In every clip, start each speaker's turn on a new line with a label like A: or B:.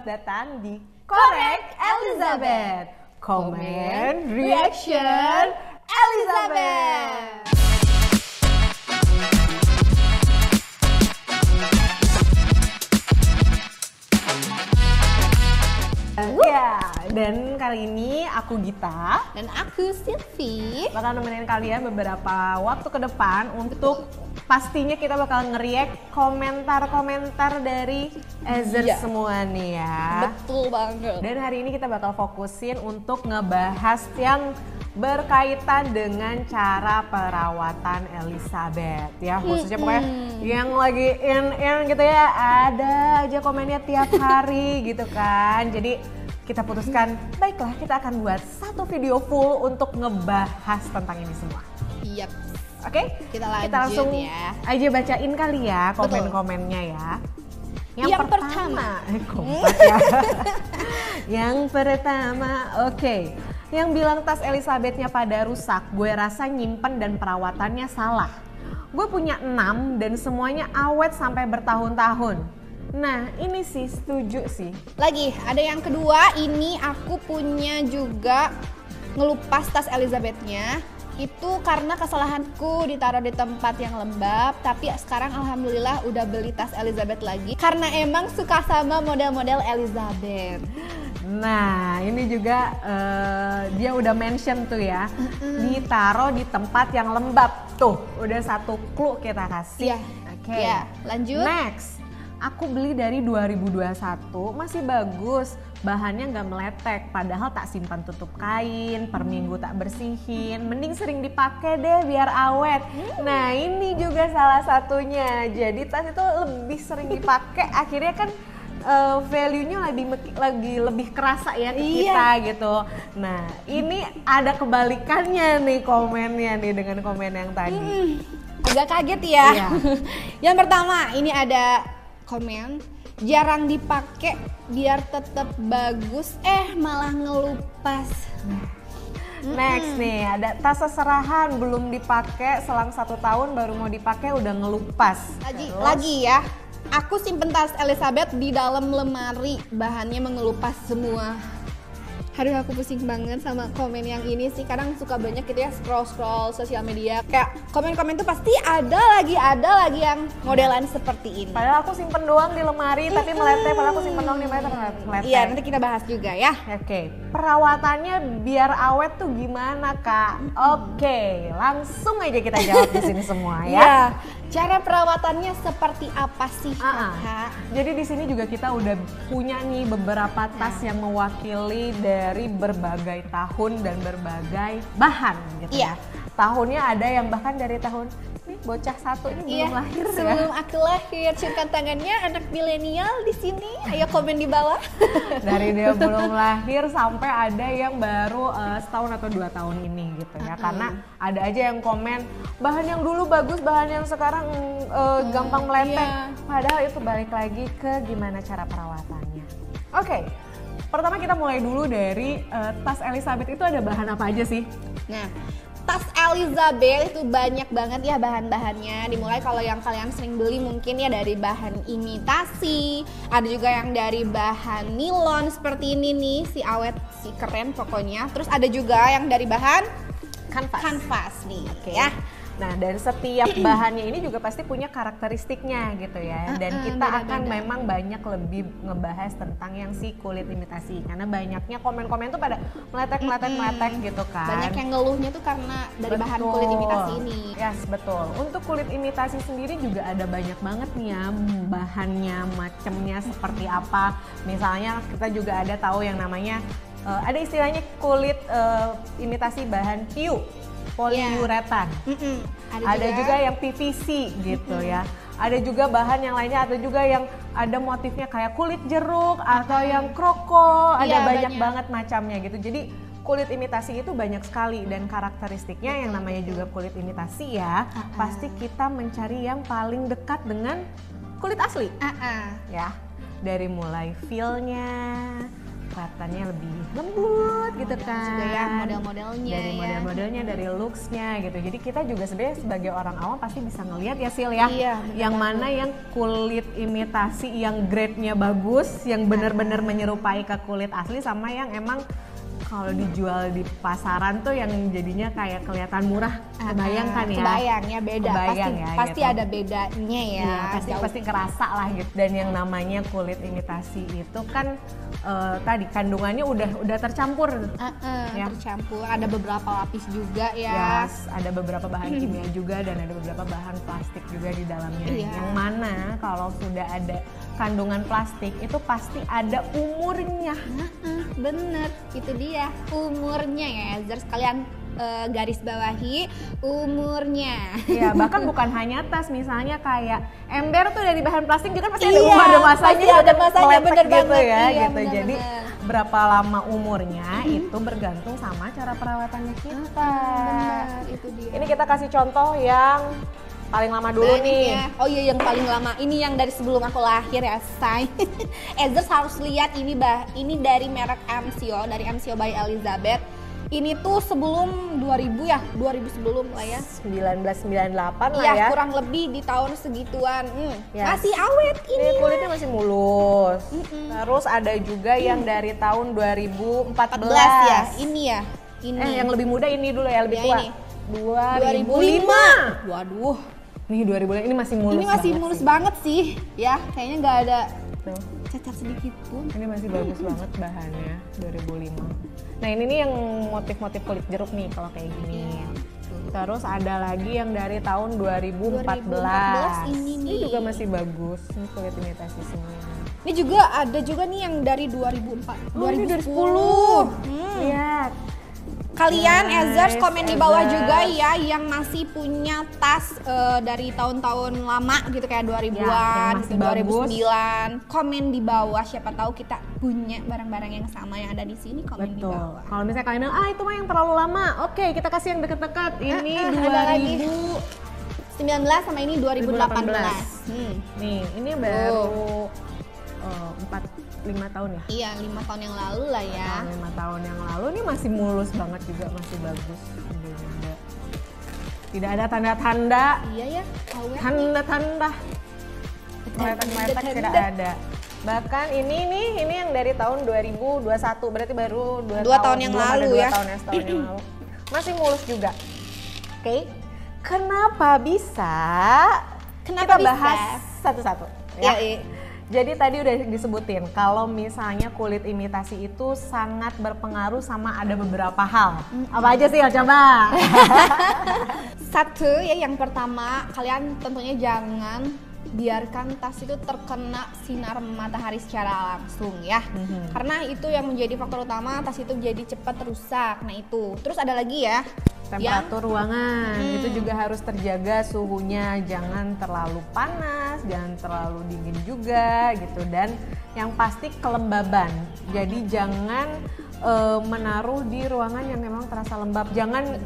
A: selamat datang di Korek Elizabeth. Comment, reaction, Elizabeth. Ya, dan kali ini aku Gita
B: dan aku Silvi
A: bakal nemenin kalian beberapa waktu ke depan untuk pastinya kita bakal nge-react komentar-komentar dari Ezer semua nih ya.
B: Betul banget.
A: Dan hari ini kita bakal fokusin untuk ngebahas yang berkaitan dengan cara perawatan Elizabeth ya, khususnya pokoknya yang lagi in gitu ya, ada aja komennya tiap hari gitu kan. Jadi kita putuskan, baiklah kita akan buat satu video full untuk ngebahas tentang ini semua.
B: Yap.
A: Oke,
B: kita
A: langsung
B: ya.
A: aja bacain kali ya komen-komennya ya.
B: Yang pertama.
A: Kompak ya. Yang pertama, oke. Yang bilang tas Elizabethnya pada rusak, gue rasa nyimpen dan perawatannya salah. Gue punya 6 dan semuanya awet sampai bertahun-tahun. Nah ini sih setuju sih.
B: Lagi ada yang kedua, ini aku punya juga ngelupas tas Elizabethnya. Itu karena kesalahanku ditaruh di tempat yang lembab. Tapi sekarang alhamdulillah udah beli tas Elizabeth lagi, karena emang suka sama model-model Elizabeth.
A: Nah ini juga dia udah mention tuh ya, ditaruh di tempat yang lembab. Tuh udah satu clue kita kasih.
B: Iya.
A: Oke.
B: Ya, lanjut.
A: Next, aku beli dari 2021, masih bagus. Bahannya nggak meletek, padahal tak simpan tutup kain, per minggu tak bersihin. Mending sering dipakai deh biar awet. Nah ini juga salah satunya. Jadi tas itu lebih sering dipakai, akhirnya kan value-nya lebih kerasa ya ke kita gitu. Nah ini ada kebalikannya nih komennya nih dengan komen yang tadi.
B: Agak kaget ya.
A: Iya.
B: Yang pertama ini ada komen, jarang dipakai biar tetap bagus, malah ngelupas.
A: Next nih ada tas seserahan belum dipakai, selang 1 tahun baru mau dipakai udah ngelupas.
B: Lagi ya. Aku simpen tas Elizabeth di dalam lemari, bahannya mengelupas semua. Aduh aku pusing banget sama komen yang ini sih. Kadang suka banyak gitu ya scroll sosial media, kayak komen-komen tuh pasti ada lagi yang modelan seperti ini.
A: Padahal aku simpen doang di lemari tapi meletek, padahal aku simpen doang di lemari tapi meletek.
B: Iya nanti kita bahas juga ya.
A: Oke, perawatannya biar awet tuh gimana Kak? Oke, langsung aja kita jawab di sini semua ya.
B: Iya. Cara perawatannya seperti apa sih Kak?
A: Jadi di sini juga kita udah punya nih beberapa tas yang mewakili dari berbagai tahun dan berbagai bahan gitu ya. Tahunnya ada yang bahkan dari tahun nih bocah satu ini belum lahir
B: sebelum aku lahir. Ciumkan tangannya anak milenial di sini. Ayo komen di bawah.
A: Dari dia belum lahir sampai ada yang baru setahun atau 2 tahun ini gitu ya. Karena ada aja yang komen bahan yang dulu bagus, bahan yang sekarang gampang meletek. Padahal itu balik lagi ke gimana cara perawatannya. Oke. Pertama kita mulai dulu dari tas Elizabeth itu ada bahan apa aja sih?
B: Nah, tas Elizabeth itu banyak banget ya bahan-bahannya. Dimulai kalau yang kalian sering beli mungkin ya dari bahan imitasi, ada juga yang dari bahan nilon seperti ini nih, si awet, si keren pokoknya. Terus ada juga yang dari bahan kanvas nih, ya.
A: Nah dan setiap bahannya ini juga pasti punya karakteristiknya gitu ya. Dan kita akan memang banyak lebih ngebahas tentang yang si kulit imitasi. Karena banyaknya komen-komen tuh pada meletek gitu kan.
B: Banyak yang ngeluhnya tuh karena dari bahan kulit imitasi ini.
A: Yes, betul. Untuk kulit imitasi sendiri juga ada banyak banget nih ya bahannya, macamnya seperti apa. Misalnya kita juga ada tahu yang namanya, ada istilahnya kulit imitasi bahan PU. Poliuretan, ada juga yang PVC gitu ya. Ada juga bahan yang lainnya, ada juga yang ada motifnya kayak kulit jeruk atau yang kroko, ada banyak banget macamnya gitu. Jadi kulit imitasi itu banyak sekali dan karakteristiknya yang namanya juga kulit imitasi ya. Pasti kita mencari yang paling dekat dengan kulit asli, ya. Dari mulai feel-nya, kelihatannya lebih lembut gitu kan.
B: Juga ya model-modelnya
A: dari
B: ya.
A: model-modelnya, dari looks-nya gitu. Jadi kita juga sebenarnya sebagai orang awam pasti bisa ngelihat ya Sil ya.
B: Iya,
A: yang mana yang kulit imitasi yang grade-nya bagus, yang benar-benar menyerupai ke kulit asli, sama yang emang kalau dijual di pasaran tuh yang jadinya kayak kelihatan murah. Kebayang kan ya?
B: Kebayang ya, beda.
A: Kebayang
B: Pasti
A: gitu.
B: ada bedanya ya.
A: Iya, pasti kerasa lah gitu. Dan yang namanya kulit imitasi itu kan tadi kandungannya udah tercampur. Ya.
B: Tercampur, ada beberapa lapis juga ya.
A: Yes, ada beberapa bahan kimia juga dan ada beberapa bahan plastik juga di dalamnya.
B: Iya.
A: Yang mana kalau sudah ada kandungan plastik itu pasti ada umurnya.
B: Bener, itu dia umurnya ya. Zers, kalian garis bawahi umurnya.
A: Iya, bahkan bukan hanya tas, misalnya kayak ember tuh dari bahan plastik juga pasti
B: Iya,
A: ada masanya,
B: pasti ada masanya,
A: meletek
B: bener
A: gitu
B: banget.
A: ya,
B: Iya,
A: gitu.
B: bener,
A: Jadi
B: bener.
A: berapa lama umurnya itu bergantung sama cara perawatannya kita.
B: Bener, itu dia.
A: Ini kita kasih contoh yang paling lama dulu
B: Banyak
A: nih.
B: ya. Oh iya, yang paling lama ini yang dari sebelum aku lahir ya, say. Ezers harus lihat ini ini dari merek MCO, dari MCO by Elizabeth. Ini tuh sebelum 2000 ya, 2000 sebelum lah ya.
A: 1998 lah
B: Iya,
A: ya.
B: kurang lebih di tahun segituan.
A: Yes.
B: Masih awet ini.
A: Ini kulitnya masih mulus. Terus ada juga yang dari tahun 2014
B: 14 ya, ini ya. Ini.
A: yang lebih muda ini dulu ya, lebih
B: Ya,
A: tua.
B: ini.
A: 2005.
B: Waduh.
A: Nih 2005 ini masih mulus.
B: Ini masih
A: banget
B: mulus
A: sih.
B: banget sih. Ya, kayaknya nggak ada
A: Tuh.
B: cacat sedikit pun.
A: Ini masih bagus banget bahannya 2005. Nah ini nih yang motif-motif kulit jeruk nih kalau kayak gini. Terus ada lagi yang dari tahun 2014.
B: 2014 ini nih.
A: Ini juga masih bagus. Ini kulit imitasi semua.
B: Ini juga ada juga nih yang dari 2004,
A: Oh, ini dari
B: 2010.
A: Lihat.
B: Kalian
A: Nice,
B: Ezers komen di bawah
A: Ezers.
B: juga ya yang masih punya tas dari tahun-tahun lama gitu kayak 2000-an,
A: yang masih bagus.
B: 2009. Komen di bawah, siapa tahu kita punya barang-barang yang sama yang ada di sini, komen di
A: Betul.
B: bawah.
A: Kalau misalnya kalian bilang, itu mah yang terlalu lama. Oke, kita kasih yang deket-deket. Ini
B: ada lagi.
A: 2000.
B: 19 sama ini 2018.
A: Nih, ini baru 4-5 tahun ya?
B: Iya, 5 tahun yang lalu lah ya.
A: 5 tahun yang lalu ini masih mulus banget juga, masih bagus. Tidak ada tanda-tanda,
B: Iya ya, awet.
A: tanda-tanda. Meletak-meletak tidak ada. Bahkan ini yang dari tahun 2021, berarti baru 2
B: tahun yang
A: belum
B: lalu
A: ada 2
B: ya.
A: tahun setahun yang lalu. Masih mulus juga. Oke, kenapa bisa?
B: Kenapa
A: Kita
B: bisa?
A: bahas satu-satu.
B: Ya,
A: Jadi tadi udah disebutin kalau misalnya kulit imitasi itu sangat berpengaruh sama ada beberapa hal. Apa aja sih? Coba.
B: Satu ya, yang pertama kalian tentunya jangan biarkan tas itu terkena sinar matahari secara langsung ya. Karena itu yang menjadi faktor utama tas itu jadi cepat rusak. Nah itu. Terus ada lagi ya.
A: Temperatur ruangan itu juga harus terjaga suhunya, jangan terlalu panas, jangan terlalu dingin juga gitu. Dan yang pasti kelembaban. Jadi jangan menaruh di ruangan yang memang terasa lembab. Jangan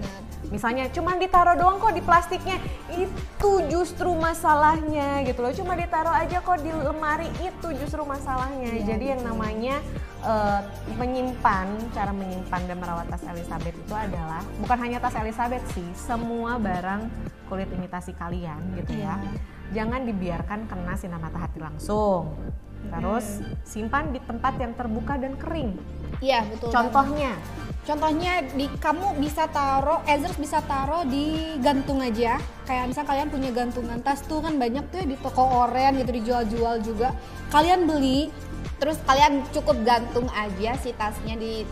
A: misalnya cuma ditaruh doang kok di plastiknya, itu justru masalahnya gitu loh. Cuma ditaruh aja kok di lemari, itu justru masalahnya. Jadi yang namanya cara menyimpan dan merawat tas Elizabeth itu adalah bukan hanya tas Elizabeth sih, semua barang kulit imitasi kalian gitu ya. Jangan dibiarkan kena sinar matahari langsung. Terus simpan di tempat yang terbuka dan kering.
B: Iya betul. Contohnya kamu bisa taruh, Ezers bisa taruh di gantung aja. Kayak misalnya kalian punya gantungan tas tuh kan banyak tuh ya di toko oren gitu dijual-jual juga. Kalian beli, terus kalian cukup gantung aja si tasnya di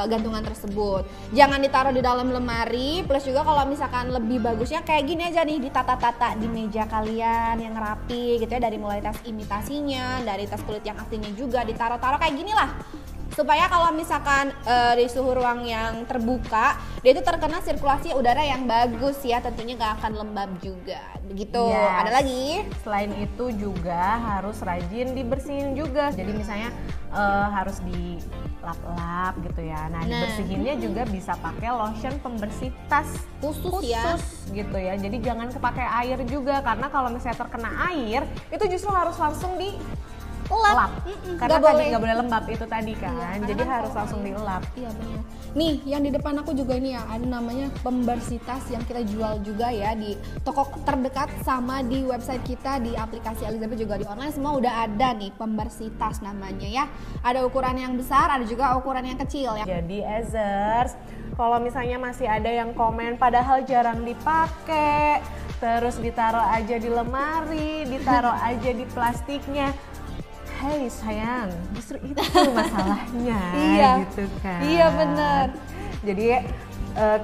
B: gantungan tersebut. Jangan ditaruh di dalam lemari. Plus juga kalau misalkan lebih bagusnya kayak gini aja nih, ditata-tata di meja kalian yang rapi gitu ya. Dari mulai tas imitasinya, dari tas kulit yang aslinya juga ditaruh-taruh kayak gini lah. Supaya kalau misalkan di suhu ruang yang terbuka, dia itu terkena sirkulasi udara yang bagus ya, tentunya gak akan lembab juga. Begitu.
A: Yes.
B: Ada lagi?
A: Selain itu juga harus rajin dibersihin juga. Jadi misalnya harus dilap-lap gitu ya. Nah, dibersihinnya juga bisa pakai lotion pembersih tas
B: Khusus ya.
A: gitu ya. Jadi jangan kepakai air juga, karena kalau misalnya terkena air itu justru harus langsung di
B: dilap.
A: Karena
B: Nggak
A: tadi
B: boleh.
A: nggak boleh lembab itu tadi kan.
B: Karena
A: Jadi
B: kan
A: harus
B: kalau
A: langsung dilap.
B: Iya benar. Nih, yang di depan aku juga ini ya, ada namanya pembersih tas yang kita jual juga ya di toko terdekat sama di website kita, di aplikasi Elizabeth juga di online semua udah ada nih pembersih tas namanya ya. Ada ukuran yang besar, ada juga ukuran yang kecil ya.
A: Jadi Ezers, kalau misalnya masih ada yang komen padahal jarang dipakai, terus ditaruh aja di lemari, ditaruh aja di plastiknya. Hei sayang, justru itu masalahnya.
B: Iya.
A: Gitu kan.
B: Iya bener.
A: Jadi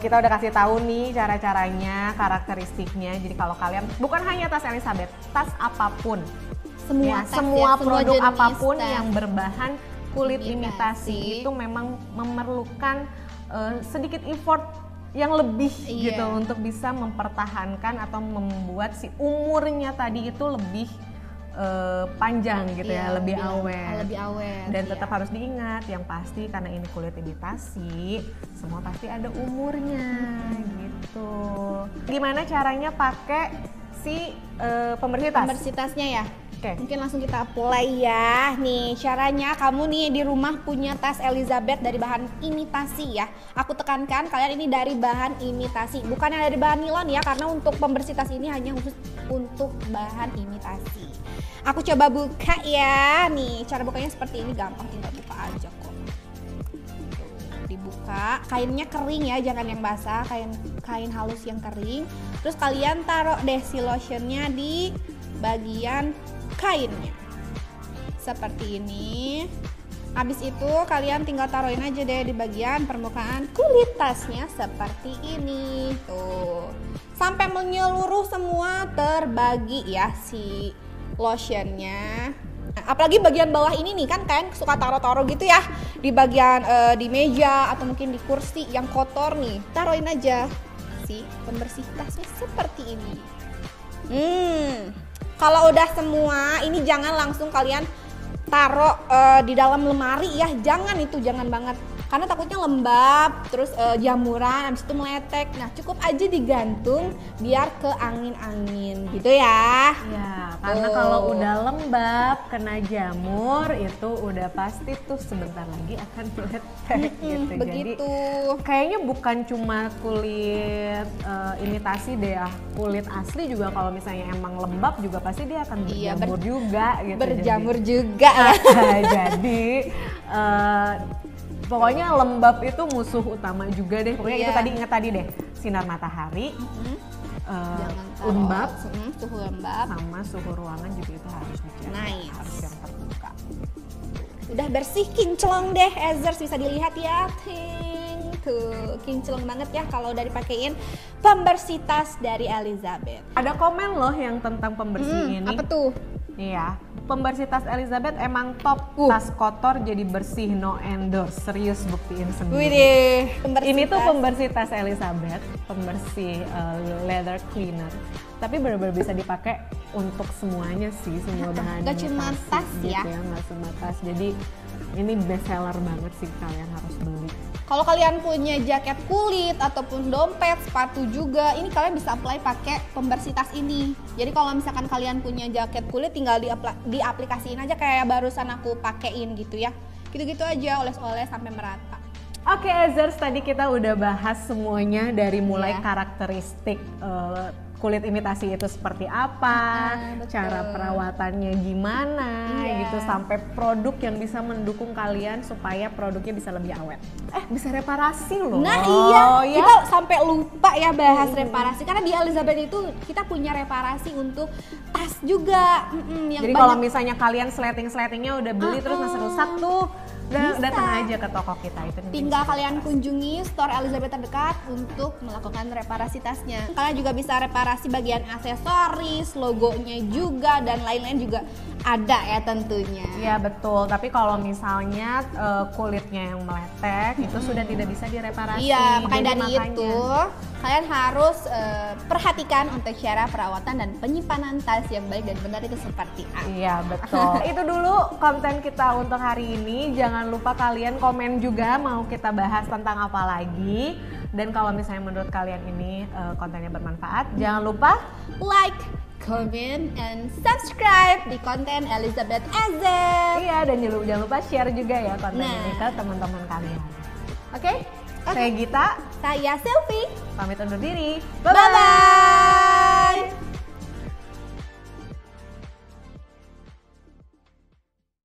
A: kita udah kasih tahu nih cara-caranya, karakteristiknya. Jadi kalau kalian bukan hanya tas Elizabeth, tas apapun,
B: Semua tas
A: semua
B: ya,
A: produk
B: jenis
A: apapun
B: tas.
A: yang berbahan kulit imitasi
B: Imitasi.
A: itu memang memerlukan sedikit effort yang lebih
B: Iya.
A: gitu untuk bisa mempertahankan atau membuat si umurnya tadi itu lebih panjang gitu
B: Iya,
A: ya, lebih awet.
B: Lebih awet.
A: Dan
B: iya.
A: tetap harus diingat yang pasti karena ini kulit imitasi, semua pasti ada umurnya gitu. Gimana caranya pakai si pembersih tas?
B: pembersih tasnya ya.
A: Oke.
B: Mungkin langsung kita apply ya. Nih caranya, kamu nih di rumah punya tas Elizabeth dari bahan imitasi ya. Aku tekankan kalian ini dari bahan imitasi, bukan yang dari bahan nilon ya, karena untuk pembersih tas ini hanya khusus untuk bahan imitasi. Aku coba buka ya. Nih cara bukanya seperti ini, gampang, tinggal buka aja kok. Dibuka, kainnya kering ya, jangan yang basah, kain halus yang kering. Terus kalian taruh deh si lotionnya di bagian kainnya seperti ini. Habis itu kalian tinggal taruhin aja deh di bagian permukaan kulit tasnya seperti ini tuh, sampai menyeluruh semua terbagi ya si lotionnya. Nah, apalagi bagian bawah ini nih kan kalian suka taruh-taruh gitu ya di bagian di meja atau mungkin di kursi yang kotor nih, taruhin aja si pembersih tasnya seperti ini. Kalau udah semua ini jangan langsung kalian taruh di dalam lemari ya, jangan banget karena takutnya lembab terus jamuran habis itu meletek. Nah cukup aja digantung biar ke angin-angin gitu ya.
A: Ya, karena
B: Tuh.
A: kalau udah lembab kena jamur itu udah pasti tuh sebentar lagi akan meletek gitu.
B: Begitu.
A: Jadi kayaknya bukan cuma kulit imitasi deh ya, kulit asli juga kalau misalnya emang lembab juga pasti dia akan
B: Iya,
A: berjamur juga gitu.
B: Berjamur juga ya.
A: Jadi pokoknya lembab itu musuh utama juga deh. Pokoknya
B: Iya.
A: itu tadi, ingat tadi deh, sinar matahari,
B: Jangan taruh
A: lembab,
B: suhu lembab.
A: sama suhu ruangan juga itu harus dijaga.
B: Nice.
A: Harus yang terbuka.
B: Udah bersih kinclong deh Ezers, bisa dilihat ya. Ting. Tuh kinclong banget ya kalau udah dipakein pembersih tas dari Elizabeth.
A: Ada komen loh yang tentang pembersih ini.
B: Apa tuh?
A: Iya, pembersih tas Elizabeth emang top. Tas kotor jadi bersih, no endorse. Serius, buktiin sendiri.
B: Widih, pembersih
A: Ini tuh
B: tas.
A: pembersih tas Elizabeth, pembersih leather cleaner. Tapi benar-benar bisa dipakai untuk semuanya sih, semua bahan.
B: Gak cuma
A: imitasi
B: tas
A: gitu
B: ya.
A: Nggak cuma tas. Jadi ini best seller banget sih, kalian harus beli.
B: Kalau kalian punya jaket kulit ataupun dompet, sepatu juga, ini kalian bisa apply pakai pembersih tas ini. Jadi kalau misalkan kalian punya jaket kulit, tinggal diaplikasiin aja kayak barusan aku pakein gitu ya. Gitu-gitu aja, oles-oles sampai merata.
A: Oke Ezers, tadi kita udah bahas semuanya dari mulai
B: Iya.
A: karakteristik kulit imitasi itu seperti apa,
B: betul.
A: cara perawatannya gimana,
B: Iya.
A: gitu, sampai produk yang bisa mendukung kalian supaya produknya bisa lebih awet. Bisa reparasi loh.
B: Nah iya,
A: ya.
B: kita sampai lupa ya bahas reparasi. Karena di Elizabeth itu kita punya reparasi untuk tas juga. Yang
A: Jadi kalau misalnya kalian sleting-sletingnya udah beli terus masih rusak tuh,
B: Bisa.
A: datang aja ke toko kita itu. nanti
B: tinggal
A: bisa
B: kalian
A: reparasi.
B: kunjungi store Elizabeth terdekat untuk melakukan reparasi tasnya. Kalian juga bisa reparasi bagian aksesoris, logonya juga, dan lain-lain juga ada ya tentunya.
A: Iya betul, tapi kalau misalnya kulitnya yang meletek itu sudah tidak bisa direparasi.
B: Iya, makanya
A: Jadi
B: dari itu kalian harus perhatikan untuk cara perawatan dan penyimpanan tas yang baik dan benar itu seperti apa.
A: Iya betul. Itu dulu konten kita untuk hari ini. Jangan lupa kalian komen juga mau kita bahas tentang apa lagi. Dan kalau misalnya menurut kalian ini kontennya bermanfaat, jangan lupa
B: like, comment, and subscribe di konten Elizabeth Ezer.
A: Iya, dan jangan lupa share juga ya konten ini ke teman-teman kalian. Oke? Saya Gita,
B: saya Selfie.
A: pamit undur diri.
B: Bye-bye.